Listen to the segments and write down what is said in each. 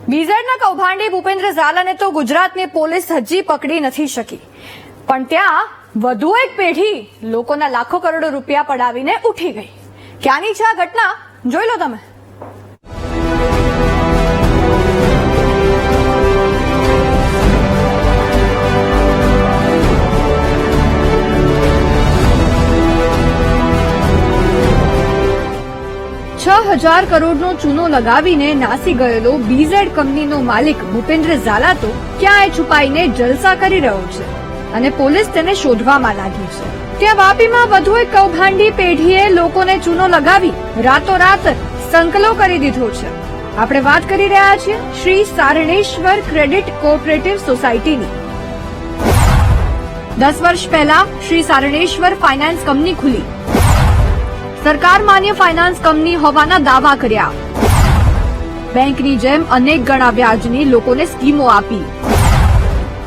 બીઝેડના કૌભાંડી ભૂપેન્દ્ર ઝાલાને તો ગુજરાતની પોલીસ હજી પકડી નથી શકી, પણ ત્યાં વધુ એક પેઢી લોકોના લાખો કરોડો રૂપિયા પડાવીને ઉઠી ગઈ. ક્યાંની છે આ ઘટના, જોઈ લો તમે. ₹6,000 કરોડનો ચૂનો લગાવીને નાસી ગયેલો બીઝેડ કંપનીનો માલિક ભૂપેન્દ્ર ઝાલા તો ક્યાંય છુપાઈને જલસા કરી રહ્યો છે અને પોલીસ તેને શોધવામાં લાગી છે. ત્યાં વાપીમાં વધુ એક કૌભાંડી પેઢીએ લોકોને ચૂનો લગાવી રાતોરાત સંકલો કરી દીધો છે. આપણે વાત કરી રહ્યા છીએ શ્રી સારણેશ્વર ક્રેડિટ કોઓપરેટિવ સોસાયટીની. 10 વર્ષ પહેલા શ્રી સારણેશ્વર ફાઇનાન્સ કંપની ખુલી. સરકાર માન્ય ફાઇનાન્સ કંપની હોવાના દાવા કર્યા. બેંકની જેમ અનેક ગણા વ્યાજની લોકોને સ્કીમો આપી.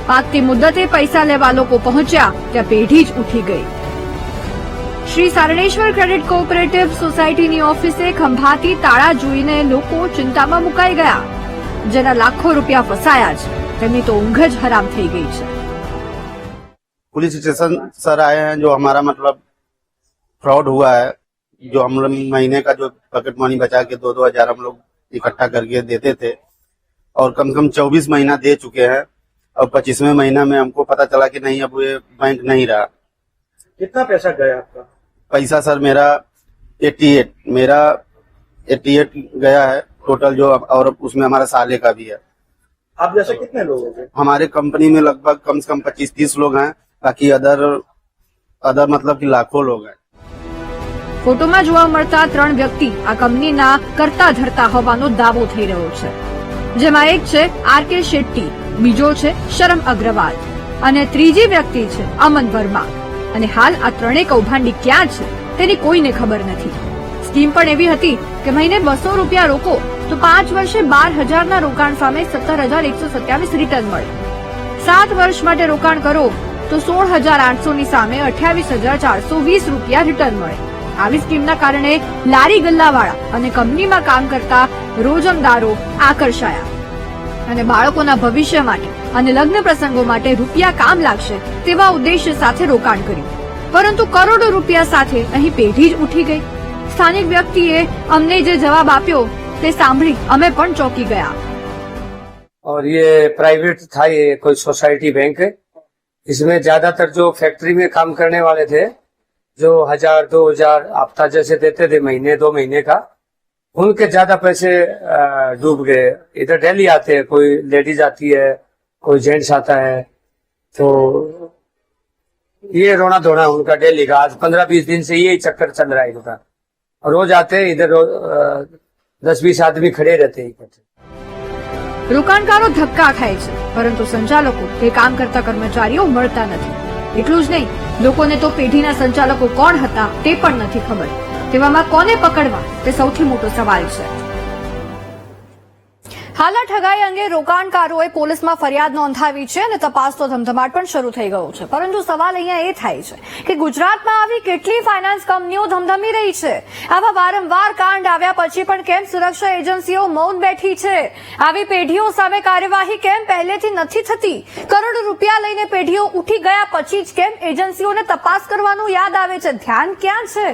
પાકતી મુદ્દતે પૈસા લેવા લોકો પહોંચ્યા ત્યાં પેઢી જ ઉઠી ગઈ. શ્રી સારણેશ્વર ક્રેડિટ કોઓપરેટિવ સોસાયટીની ઓફિસે ખંભાતી તાળા જોઈને લોકો ચિંતામાં મુકાઈ ગયા. જેના લાખો રૂપિયા ફસાયા છે તેમની તો ઊંઘ જ હરામ થઈ ગઈ છે. पुलिस स्टेशन सर आए हैं, जो हमारा मतलब फ्रॉड हुआ है, जो हम लोग महीने का जो पॉकेट मनी बचा के 2-2 हजार हम लोग इकट्ठा करके देते थे और कम से कम 24 महीना दे चुके हैं और 25वें महीना में हमको पता चला कि नहीं, अब ये बैंक नहीं रहा. कितना पैसा गया आपका? पैसा सर मेरा 88 गया है टोटल, जो और उसमें हमारा साले का भी है. आप जैसे कितने लोग हैं? हमारे कंपनी में लगभग कम से कम 25-30 लोग हैं, बाकी अदर मतलब कि लाखों लोग हैं. ફોટોમાં જોવા મળતા 3 વ્યક્તિ આ કંપનીના કરતા ધરતા હોવાનો દાવો થઈ રહ્યો છે, જેમાં એક છે આર.કે. શેટ્ટી, બીજો છે શરમ અગ્રવાલ અને ત્રીજી વ્યક્તિ છે અમન વર્મા. અને હાલ આ ત્રણેય કૌભાંડી ક્યાં છે તેની કોઈને ખબર નથી. સ્કીમ પણ એવી હતી કે મહિને ₹200 રોકો તો 5 વર્ષે 12,000ના રોકાણ સામે 17,127 રિટર્ન મળે. 7 વર્ષ માટે રોકાણ કરો તો 16,800ની સામે ₹28,420 રિટર્ન મળે. આવી સ્કીમના કારણે લારી ગલ્લાવાળા અને કંપનીમાં કામ કરતા રોજમદારો આકર્ષાયા અને બાળકોના ભવિષ્ય માટે અને લગ્ન પ્રસંગો માટે રૂપિયા કામ લાગશે તેવા ઉદ્દેશ્ય સાથે રોકાણ કર્યું. પરંતુ કરોડો રૂપિયા સાથે અહીં પેઢી જ ઉઠી ગઈ. સ્થાનિક વ્યક્તિએ અમને જે જવાબ આપ્યો તે સાંભળી અમે પણ ચોંકી ગયા. और ये प्राइवेट था, ये कोई सोसाइटी बैंक है. इसमें ज्यादातर जो फैक्ट्री में काम करने वाले थे, जो 1,000-2,000 हफ्ता जैसे देते थे, महीने 2 महीने का, उनके ज्यादा पैसे डूब गए. इधर डेली आते हैं, कोई लेडीज आती है, कोई जेंट्स आता है, तो ये रोना धोना उनका डेली का. आज 15-20 दिन से यही चक्कर चल रहा है इनका. रोज आते हैं इधर, 10-20 आदमी खड़े रहते हैं इकट्ठे. રોકાણકારો ધક્કા ખાય છે, પરંતુ સંચાલકો કે કામ કરતા કર્મચારીઓ મળતા નથી. એટલું જ નહીં, લોકોને તો પેઢીના સંચાલકો કોણ હતા તે પણ નથી ખબર. તેવામાં કોને પકડવા તે સૌથી મોટો સવાલ છે. હાલ આ ઠગાઈ અંગે રોકાણકારોએ પોલીસમાં ફરિયાદ નોંધાવી છે અને તપાસ તો ધમધમાટ પણ શરૂ થઈ ગયો છે. પરંતુ સવાલ અહીંયા એ થાય છે કે ગુજરાતમાં આવી કેટલી ફાઇનાન્સ કંપનીઓ ધમધમી રહી છે. આવા વારંવાર કાંડ આવ્યા પછી પણ કેમ સુરક્ષા એજન્સીઓ મૌન બેઠી છે? આવી પેઢીઓ સામે કાર્યવાહી કેમ પહેલેથી નથી થતી? કરોડો રૂપિયા લઈને પેઢીઓ ઉઠી ગયા પછી જ કેમ એજન્સીઓને તપાસ કરવાનું યાદ આવે છે? ધ્યાન ક્યાં છે?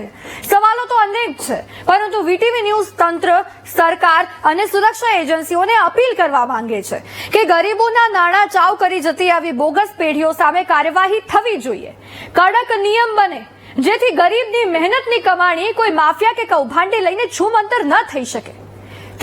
સવાલો તો અનેક છે, પરંતુ વીટીવી ન્યૂઝ તંત્ર, સરકાર અને સુરક્ષા એજન્સીઓને અપીલ કરવા માંગે છે કે ગરીબોના નાણાં ચાવ કરી જતી આવી બોગસ પેઢીઓ સામે કાર્યવાહી થવી જોઈએ. કડક નિયમ બને જેથી ગરીબની મહેનતની કમાણી કોઈ માફિયા કે કૌભાંડી લઈને છૂમંતર ન થઈ શકે.